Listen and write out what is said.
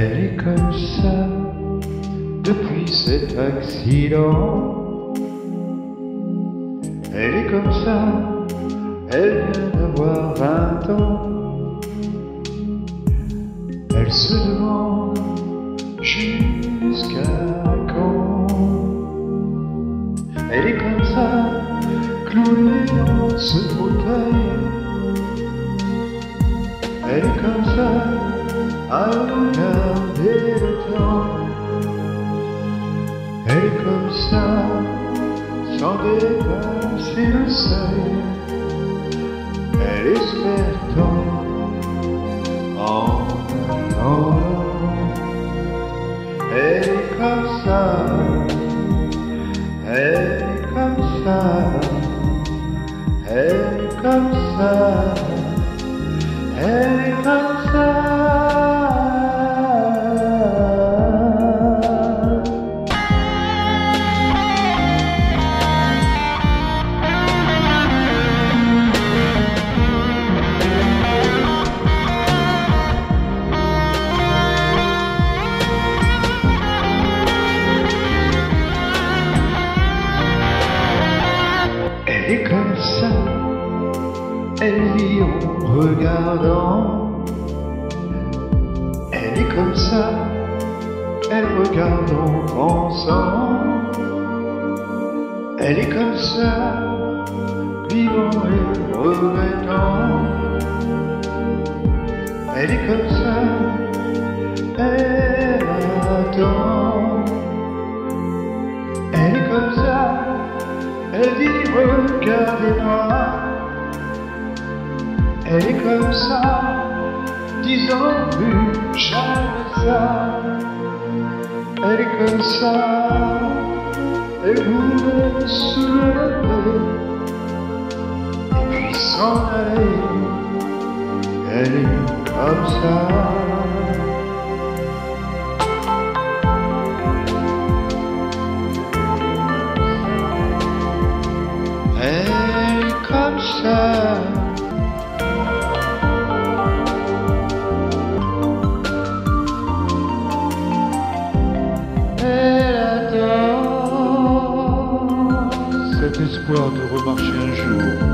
Elle est comme ça depuis cet accident. Elle est comme ça, elle vient d'avoir 20 ans. Elle se demande jusqu'à quand. Elle est comme ça, clouée dans ce fauteuil. Elle est comme ça, à regarder le temps. Elle est comme ça, sans dépasser le seuil. Elle espère tant en attendant. Elle est comme ça, elle est comme ça, elle est comme ça, elle est comme ça. Elle est comme ça, elle vit en regardant. Elle est comme ça, elle regarde en pensant. Elle est comme ça, vivant et regrettant. Elle est comme ça, elle attend. Elle est comme ça, elle dit regardez-moi. Elle est comme ça, disant plus jamais ça. Elle est comme ça, elle voulait se lever et puis s'en aller. Elle est comme ça. Elle est comme ça. Elle attend Cet espoir de remarcher un jour